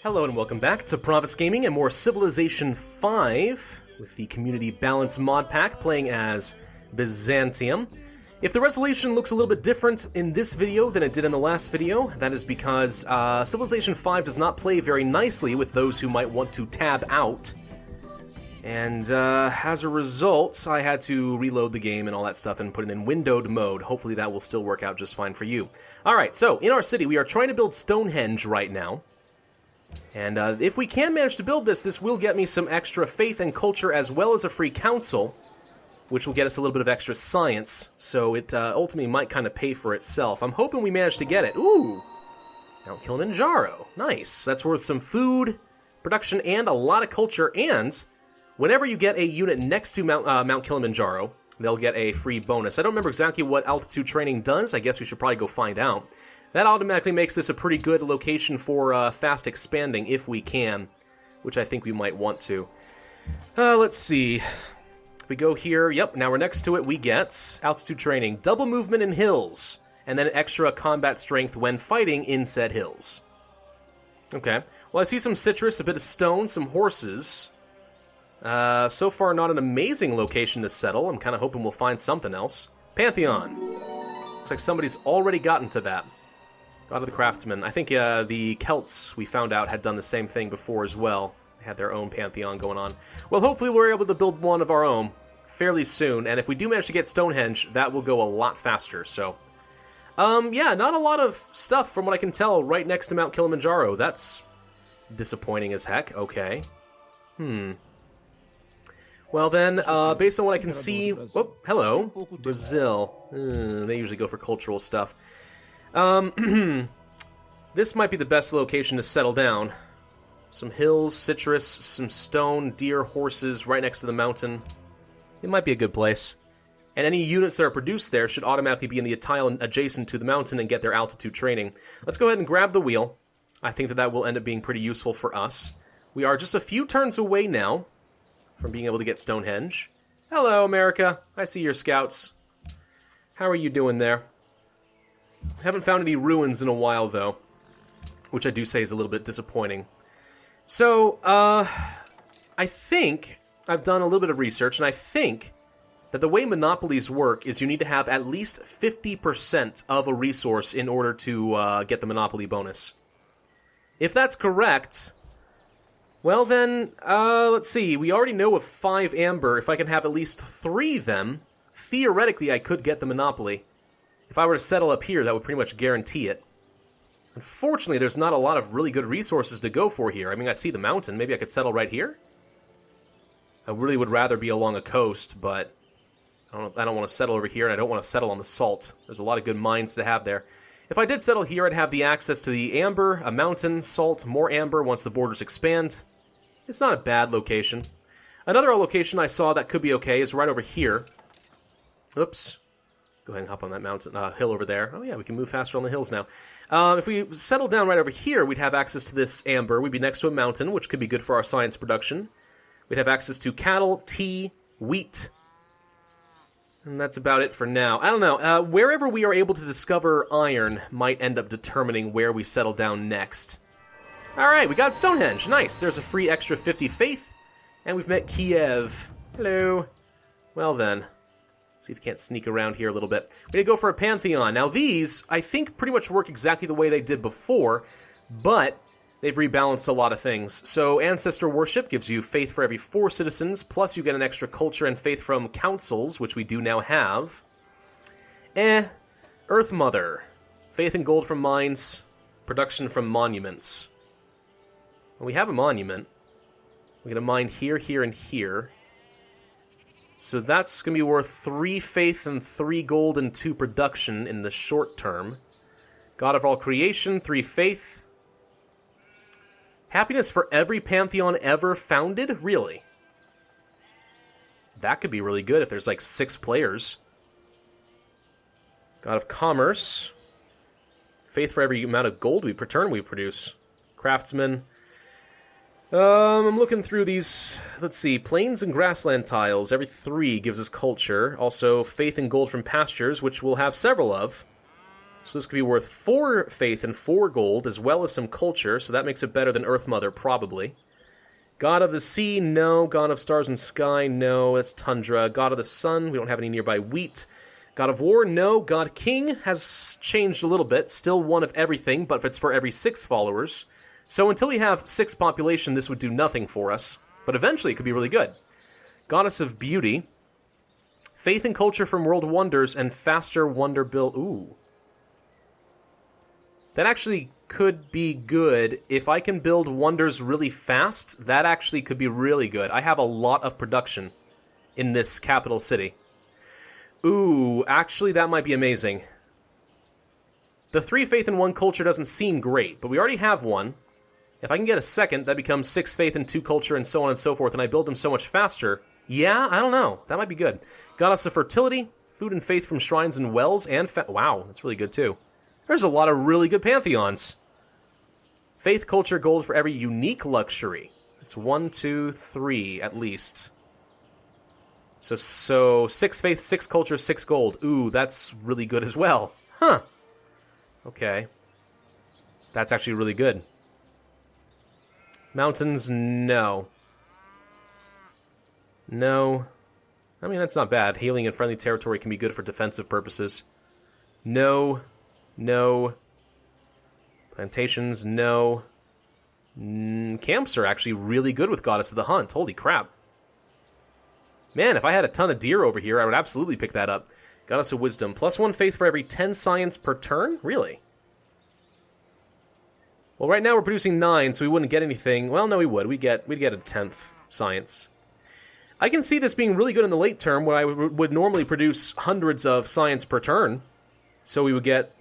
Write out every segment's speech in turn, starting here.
Hello and welcome back to Pravus Gaming and more Civilization 5 with the Community Balance mod pack playing as Byzantium. If the resolution looks a little bit different in this video than it did in the last video, that is because Civilization 5 does not play very nicely with those who might want to tab out. And as a result, I had to reload the game and all that stuff and put it in windowed mode. Hopefully that will still work out just fine for you. Alright, so in our city we are trying to build Stonehenge right now. And if we can manage to build this, this will get me some extra faith and culture as well as a free council, which will get us a little bit of extra science, so it ultimately might kind of pay for itself. I'm hoping we manage to get it. Ooh! Mount Kilimanjaro. Nice. That's worth some food, production, and a lot of culture, and whenever you get a unit next to Mount Kilimanjaro, they'll get a free bonus. I don't remember exactly what altitude training does. I guess we should probably go find out. That automatically makes this a pretty good location for fast expanding, if we can, which I think we might want to. Let's see. If we go here, yep, now we're next to it, we get altitude training, double movement in hills, and then extra combat strength when fighting in said hills. Okay, well I see some citrus, a bit of stone, some horses. So far not an amazing location to settle. I'm kind of hoping we'll find something else. Pantheon. Looks like somebody's already gotten to that. God of the Craftsmen. I think the Celts, we found out, had done the same thing before as well. They had their own Pantheon going on. Well, hopefully we're able to build one of our own fairly soon, and if we do manage to get Stonehenge, that will go a lot faster, so... yeah, not a lot of stuff from what I can tell right next to Mount Kilimanjaro. That's disappointing as heck. Okay. Well then, based on what I can see... Oh, hello. Brazil. They usually go for cultural stuff. This might be the best location to settle down. Some hills, citrus, some stone, deer, horses right next to the mountain. It might be a good place. And any units that are produced there should automatically be in the tile adjacent to the mountain and get their altitude training. Let's go ahead and grab the wheel. I think that will end up being pretty useful for us. We are just a few turns away now from being able to get Stonehenge. Hello, America. I see your scouts. How are you doing there? Haven't found any ruins in a while, though, which I do say is a little bit disappointing. So, I think I've done a little bit of research, and I think that the way monopolies work is you need to have at least 50% of a resource in order to get the monopoly bonus. If that's correct, well then, let's see, we already know of 5 amber. If I can have at least 3 of them, theoretically I could get the monopoly. If I were to settle up here, that would pretty much guarantee it. Unfortunately, there's not a lot of really good resources to go for here. I mean, I see the mountain. Maybe I could settle right here? I really would rather be along a coast, but I don't want to settle over here, and I don't want to settle on the salt. There's a lot of good mines to have there. If I did settle here, I'd have the access to the amber, a mountain, salt, more amber once the borders expand. It's not a bad location. Another location I saw that could be okay is right over here. Oops. Go ahead and hop on that mountain hill over there. Oh yeah, we can move faster on the hills now. If we settle down right over here, we'd have access to this amber. We'd be next to a mountain, which could be good for our science production. We'd have access to cattle, tea, wheat. And that's about it for now. I don't know. Wherever we are able to discover iron might end up determining where we settle down next. Alright, we got Stonehenge. Nice. There's a free extra 50 faith. And we've met Kiev. Hello. Well then. See if we can't sneak around here a little bit. We need to go for a Pantheon. Now these, I think, pretty much work exactly the way they did before, but they've rebalanced a lot of things. So Ancestor Worship gives you faith for every 4 citizens, plus you get an extra culture and faith from councils, which we do now have. Earth Mother. Faith and gold from mines, production from monuments. Well, we have a monument. We get a mine here, here, and here. So that's going to be worth 3 faith and 3 gold and 2 production in the short term. God of all creation, 3 faith. Happiness for every Pantheon ever founded? Really? That could be really good if there's like 6 players. God of commerce. Faith for every amount of gold per turn we produce. Craftsman. I'm looking through these, let's see, plains and grassland tiles. Every 3 gives us culture. Also, faith and gold from pastures, which we'll have several of. So this could be worth 4 faith and 4 gold, as well as some culture, so that makes it better than Earth Mother, probably. God of the Sea, no. God of Stars and Sky, no. That's Tundra. God of the Sun, we don't have any nearby wheat. God of War, no. God King has changed a little bit. Still one of everything, but it's for every 6 followers. So until we have 6 population, this would do nothing for us. But eventually it could be really good. Goddess of Beauty. Faith and Culture from World Wonders and faster wonder build. Ooh. That actually could be good. If I can build wonders really fast, that actually could be really good. I have a lot of production in this capital city. Ooh, actually that might be amazing. The 3 faith and 1 culture doesn't seem great, but we already have 1. If I can get a second, that becomes 6 faith and 2 culture and so on and so forth, and I build them so much faster. Yeah, I don't know. That might be good. Goddess of Fertility, food and faith from shrines and wells, and wow, that's really good too. There's a lot of really good pantheons. Faith, culture, gold for every unique luxury. It's 1, 2, 3 at least. So 6 faith, 6 culture, 6 gold. Ooh, that's really good as well. Huh. Okay. That's actually really good. Mountains, no. No. I mean, that's not bad. Healing in friendly territory can be good for defensive purposes. No. No. Plantations, no. Camps are actually really good with Goddess of the Hunt. Holy crap. Man, if I had a ton of deer over here, I would absolutely pick that up. Goddess of Wisdom. +1 faith for every 10 science per turn? Really? Well, right now we're producing 9, so we wouldn't get anything. Well, no, we would. We'd get a 10th science. I can see this being really good in the late term, where I would normally produce hundreds of science per turn. So we would get,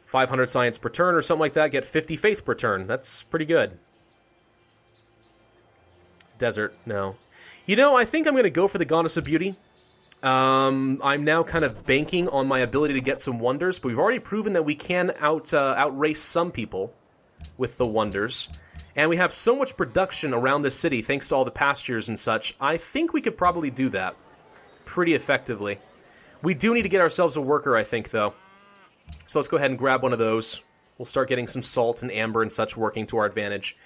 500 science per turn or something like that, get 50 faith per turn. That's pretty good. Desert, no. I think I'm going to go for the Goddess of Beauty. I'm now kind of banking on my ability to get some wonders, but we've already proven that we can outrace some people with the wonders. And we have so much production around this city, thanks to all the pastures and such. I think we could probably do that pretty effectively. We do need to get ourselves a worker, I think, though. So let's go ahead and grab one of those. We'll start getting some salt and amber and such working to our advantage.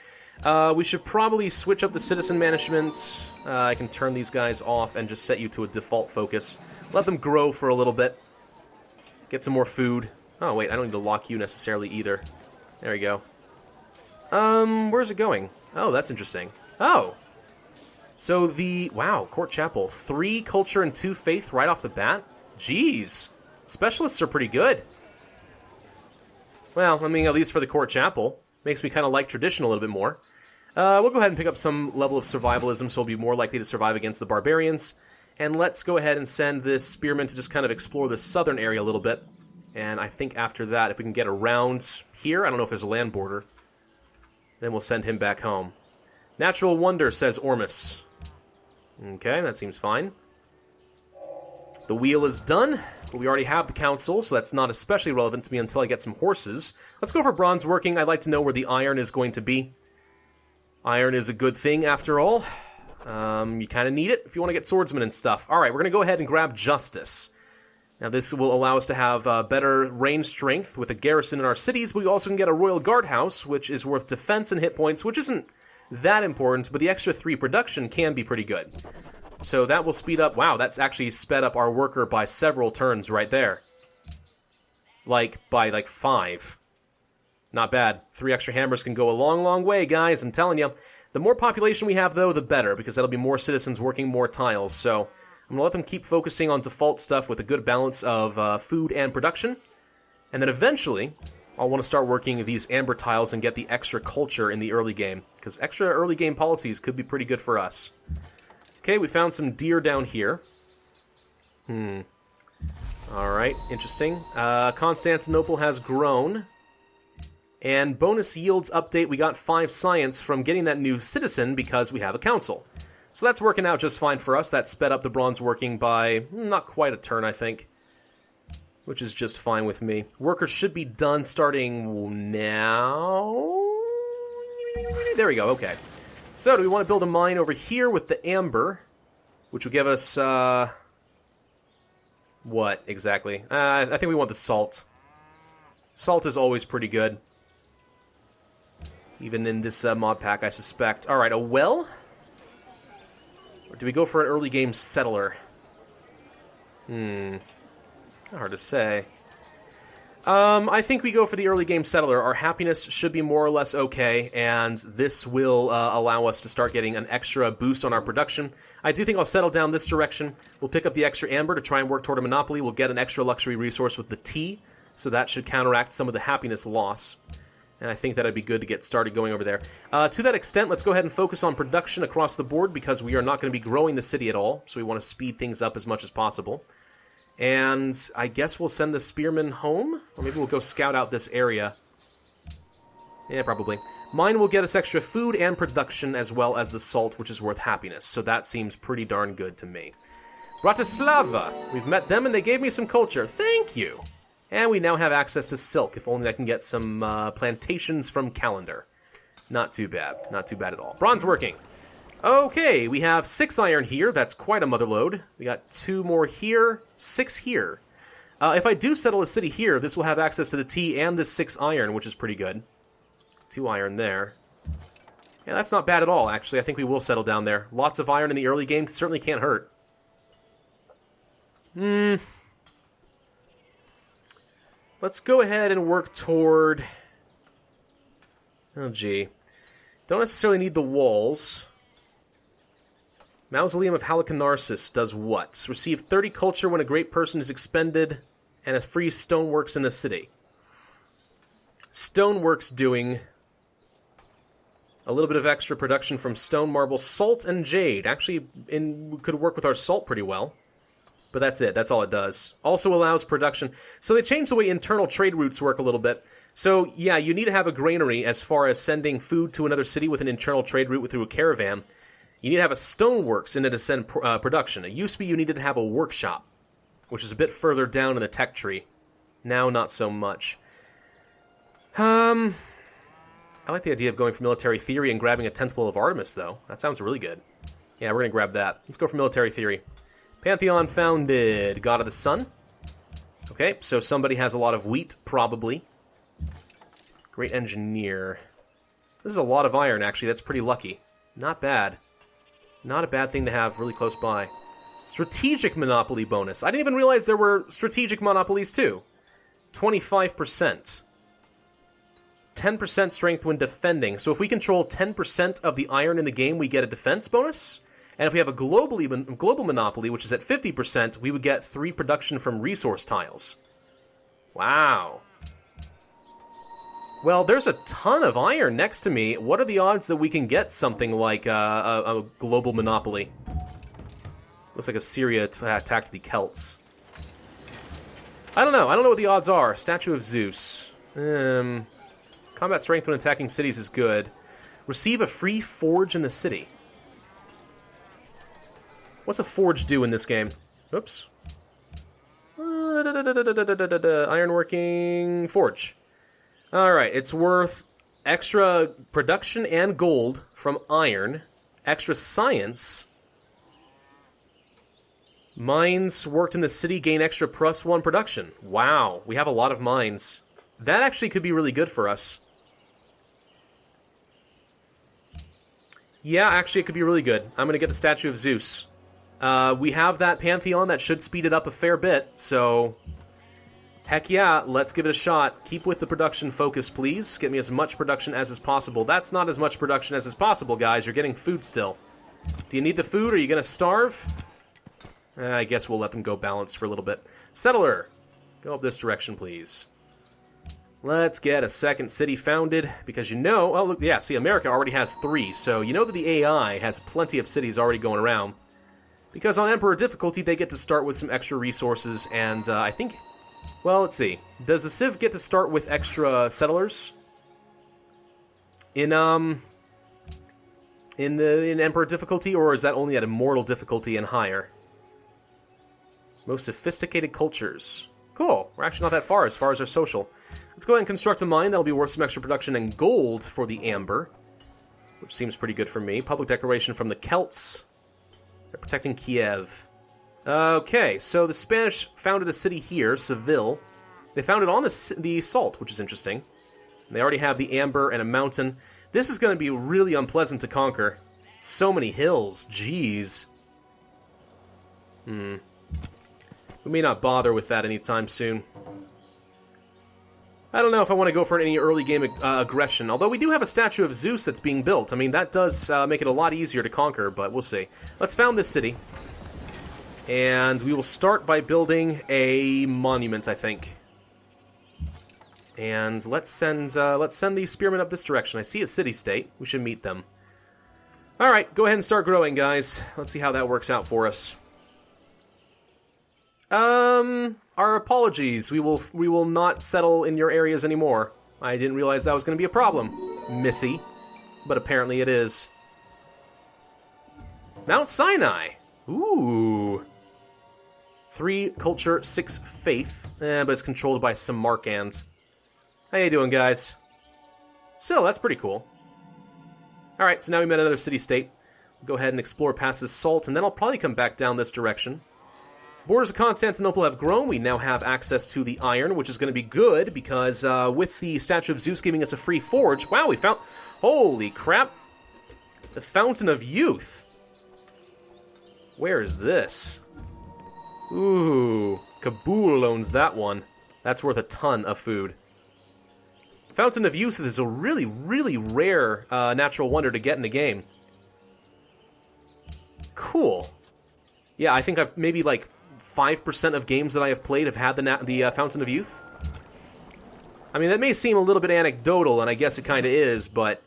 We should probably switch up the citizen management. I can turn these guys off and just set you to a default focus. Let them grow for a little bit. Get some more food. Oh, wait, I don't need to lock you necessarily either. There we go. Where's it going? Oh, that's interesting. Oh. So wow, Court Chapel. 3 culture and 2 faith right off the bat? Jeez. Specialists are pretty good. Well, I mean, at least for the Court Chapel. Makes me kind of like tradition a little bit more. We'll go ahead and pick up some level of survivalism, so we'll be more likely to survive against the barbarians. And let's go ahead and send this spearman to just kind of explore the southern area a little bit. And I think after that, if we can get around here, I don't know if there's a land border, then we'll send him back home. Natural wonder, says Ormus. Okay, that seems fine. The wheel is done, but we already have the council, so that's not especially relevant to me until I get some horses. Let's go for bronze working. I'd like to know where the iron is going to be. Iron is a good thing, after all. You kind of need it if you want to get swordsmen and stuff. All right, we're going to go ahead and grab justice. Now, this will allow us to have better range strength with a garrison in our cities, but we also can get a royal guardhouse, which is worth defense and hit points, which isn't that important, but the extra 3 production can be pretty good. So that will speed up. Wow, that's actually sped up our worker by several turns right there. By 5. Not bad. 3 extra hammers can go a long, long way, guys. I'm telling you. The more population we have, though, the better, because that'll be more citizens working more tiles. So I'm going to let them keep focusing on default stuff with a good balance of food and production. And then eventually, I'll want to start working these amber tiles and get the extra culture in the early game, because extra early game policies could be pretty good for us. Okay, we found some deer down here. Alright, interesting. Constantinople has grown. And bonus yields update, we got 5 science from getting that new citizen because we have a council. So that's working out just fine for us. That sped up the bronze working by not quite a turn, I think. Which is just fine with me. Workers should be done starting now. There we go, okay. So, do we want to build a mine over here with the amber, which will give us, What, exactly? I think we want the salt. Salt is always pretty good. Even in this mod pack, I suspect. Alright, a well? Or do we go for an early game settler? Hard to say. I think we go for the early game settler. Our happiness should be more or less okay, and this will allow us to start getting an extra boost on our production. I do think I'll settle down this direction. We'll pick up the extra amber to try and work toward a monopoly. We'll get an extra luxury resource with the tea, so that should counteract some of the happiness loss. And I think that'd be good to get started going over there. To that extent, let's go ahead and focus on production across the board, because we are not going to be growing the city at all, so we want to speed things up as much as possible. And I guess we'll send the spearmen home? Or maybe we'll go scout out this area. Yeah, probably. Mine will get us extra food and production, as well as the salt, which is worth happiness. So that seems pretty darn good to me. Bratislava! We've met them and they gave me some culture. Thank you! And we now have access to silk, if only I can get some plantations from Calendar. Not too bad. Not too bad at all. Bronze working. Okay, we have 6 iron here. That's quite a mother load. We got 2 more here, 6 here. If I do settle a city here, this will have access to the tea and the 6 iron, which is pretty good. 2 iron there. Yeah, that's not bad at all, actually. I think we will settle down there. Lots of iron in the early game certainly can't hurt. Let's go ahead and work toward... Oh, gee. Don't necessarily need the walls. Mausoleum of Halicarnassus does what? Receive 30 culture when a great person is expended, and a free stoneworks in the city. Stoneworks doing a little bit of extra production from stone, marble, salt, and jade. Actually, we could work with our salt pretty well. But that's it. That's all it does. Also allows production. So they changed the way internal trade routes work a little bit. So, yeah, you need to have a granary as far as sending food to another city with an internal trade route through a caravan. You need to have a stoneworks in it to send production. It used to be you needed to have a workshop, which is a bit further down in the tech tree. Now, not so much. I like the idea of going for military theory and grabbing a Temple of Artemis, though. That sounds really good. Yeah, we're going to grab that. Let's go for military theory. Pantheon founded. God of the Sun. Okay, so somebody has a lot of wheat, probably. Great engineer. This is a lot of iron, actually. That's pretty lucky. Not bad. Not a bad thing to have really close by. Strategic monopoly bonus. I didn't even realize there were strategic monopolies, too. 25%. 10% strength when defending. So if we control 10% of the iron in the game, we get a defense bonus. And if we have a global monopoly, which is at 50%, we would get 3 production from resource tiles. Wow. Well, there's a ton of iron next to me. What are the odds that we can get something like a global monopoly? Looks like Assyria attacked the Celts. I don't know. I don't know what the odds are. Statue of Zeus. Combat strength when attacking cities is good. Receive a free forge in the city. What's a forge do in this game? Oops. Ironworking forge. Alright, it's worth extra production and gold from iron, extra science. Mines worked in the city gain extra +1 production. Wow, we have a lot of mines. That actually could be really good for us. Yeah, actually it could be really good. I'm going to get the Statue of Zeus. We have that Pantheon that should speed it up a fair bit, so... Heck yeah, let's give it a shot. Keep with the production focus, please. Get me as much production as is possible. That's not as much production as is possible, guys. You're getting food still. Do you need the food? Are you going to starve? I guess we'll let them go balanced for a little bit. Settler, go up this direction, please. Let's get a second city founded, because you know... Oh, look, yeah, see, America already has 3, so you know that the AI has plenty of cities already going around. Because on Emperor difficulty, they get to start with some extra resources, and I think... Well, let's see. Does the Civ get to start with extra settlers? In Emperor difficulty, or is that only at Immortal difficulty and higher? Most sophisticated cultures. Cool. We're actually not that far as our social. Let's go ahead and construct a mine. That'll be worth some extra production and gold for the amber, which seems pretty good for me. Public declaration from the Celts. They're protecting Kiev. Okay, so the Spanish founded a city here, Seville. They founded on the salt, which is interesting. They already have the amber and a mountain. This is going to be really unpleasant to conquer. So many hills, jeez. We may not bother with that anytime soon. I don't know if I want to go for any early game aggression, although we do have a statue of Zeus that's being built. I mean, that does make it a lot easier to conquer, but we'll see. Let's found this city. And we will start by building a monument, I think. And let's send these spearmen up this direction. I see a city-state. We should meet them. Alright, go ahead and start growing, guys. Let's see how that works out for us. Our apologies. We will not settle in your areas anymore. I didn't realize that was going to be a problem, Missy. But apparently it is. Mount Sinai. Ooh. 3 culture, 6 faith. But it's controlled by some Markans. How you doing, guys? Still, that's pretty cool. Alright, so now we met another city-state. We'll go ahead and explore past this salt, and then I'll probably come back down this direction. Borders of Constantinople have grown. We now have access to the iron, which is going to be good, because with the statue of Zeus giving us a free forge... Wow, we found... Holy crap! The Fountain of Youth! Where is this? Ooh, Kabul owns that one. That's worth a ton of food. Fountain of Youth is a really, really rare natural wonder to get in a game. Cool. Yeah, I think I've maybe like 5% of games that I have played have had the Fountain of Youth. I mean, that may seem a little bit anecdotal, and I guess it kind of is, but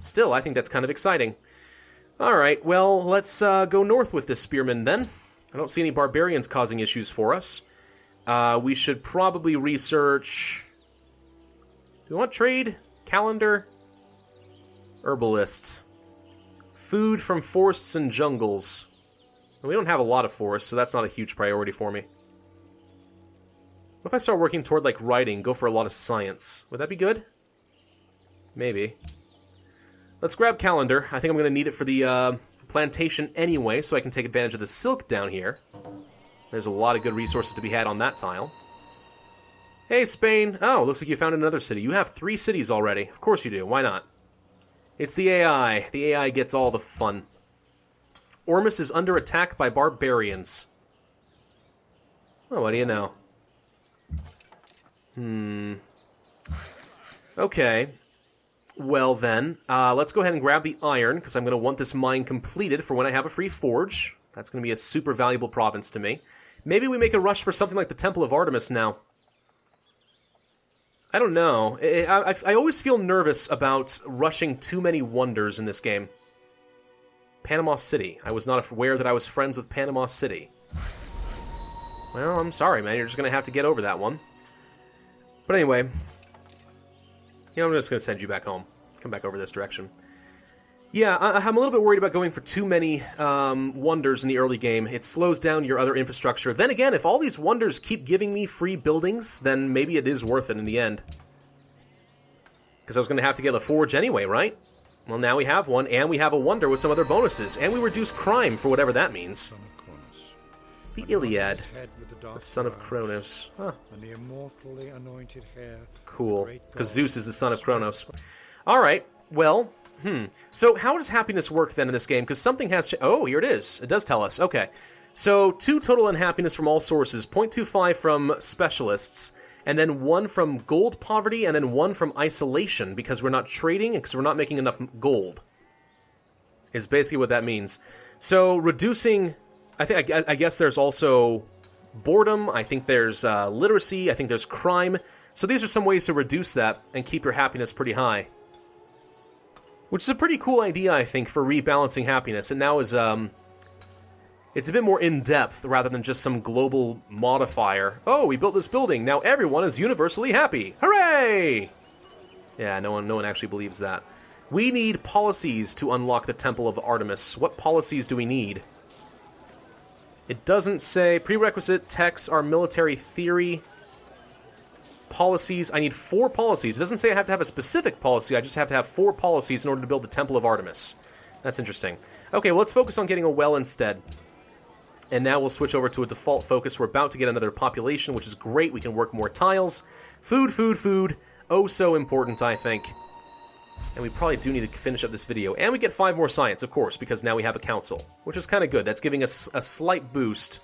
still, I think that's kind of exciting. Alright, well, let's go north with this spearman then. I don't see any barbarians causing issues for us. We should probably research... Do we want trade? Calendar? Herbalist. Food from forests and jungles. We don't have a lot of forests, so that's not a huge priority for me. What if I start working toward, like, writing, go for a lot of science? Would that be good? Maybe. Let's grab calendar. I think I'm going to need it for the plantation anyway, so I can take advantage of the silk down here. There's a lot of good resources to be had on that tile. Hey, Spain. Oh, looks like you found another city. You have 3 cities already. Of course you do. Why not? It's the AI. The AI gets all the fun. Ormus is under attack by barbarians. Oh, what do you know? Okay. Well then, let's go ahead and grab the iron, because I'm going to want this mine completed for when I have a free forge. That's going to be a super valuable province to me. Maybe we make a rush for something like the Temple of Artemis now. I don't know. I always feel nervous about rushing too many wonders in this game. Panama City. I was not aware that I was friends with Panama City. Well, I'm sorry, man. You're just going to have to get over that one. But anyway, you know, I'm just going to send you back home. Come back over this direction. Yeah, I'm a little bit worried about going for too many wonders in the early game. It slows down your other infrastructure. Then again, if all these wonders keep giving me free buildings, then maybe it is worth it in the end. Because I was going to have to get a forge anyway, right? Well, now we have one, and we have a wonder with some other bonuses. And we reduce crime, for whatever that means. The Iliad. The son of Kronos. Huh. Cool. Because Zeus is the son of Kronos. Alright, well... So how does happiness work then in this game? Because something has to... Oh, here it is. It does tell us. Okay. So 2 total unhappiness from all sources, 0.25 from specialists, and then 1 from gold poverty, and then 1 from isolation, because we're not trading and because we're not making enough gold. Is basically what that means. So reducing... I guess there's also boredom. I think there's literacy. I think there's crime. So these are some ways to reduce that and keep your happiness pretty high. Which is a pretty cool idea, I think, for rebalancing happiness. And now is, it's a bit more in-depth rather than just some global modifier. Oh, we built this building. Now everyone is universally happy. Hooray! Yeah, no one actually believes that. We need policies to unlock the Temple of Artemis. What policies do we need? It doesn't say. Prerequisite texts are military theory. Policies. I need 4 policies. It doesn't say I have to have a specific policy. I just have to have 4 policies in order to build the Temple of Artemis. That's interesting. Okay, well, let's focus on getting a well instead. And now we'll switch over to a default focus. We're about to get another population, which is great. We can work more tiles. Food, food, food. Oh, so important, I think. And we probably do need to finish up this video. And we get 5 more science, of course, because now we have a council, which is kind of good. That's giving us a slight boost,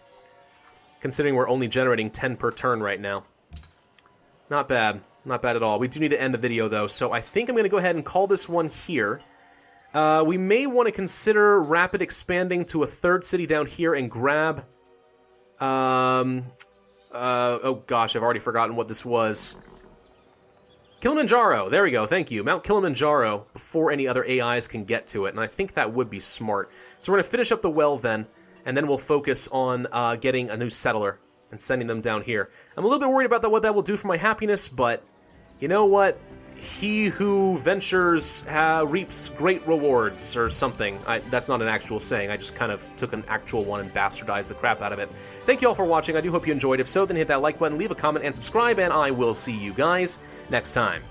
considering we're only generating 10 per turn right now. Not bad. Not bad at all. We do need to end the video, though, so I think I'm going to go ahead and call this one here. We may want to consider rapid expanding to a 3rd city down here and grab... oh gosh, I've already forgotten what this was. Kilimanjaro, there we go, thank you. Mount Kilimanjaro before any other AIs can get to it, and I think that would be smart. So we're going to finish up the well then, and then we'll focus on getting a new settler and sending them down here. I'm a little bit worried about what that will do for my happiness, but you know what? He who ventures reaps great rewards, or something. That's not an actual saying. I just kind of took an actual one and bastardized the crap out of it. Thank you all for watching. I do hope you enjoyed. If so, then hit that like button, leave a comment, and subscribe, and I will see you guys next time.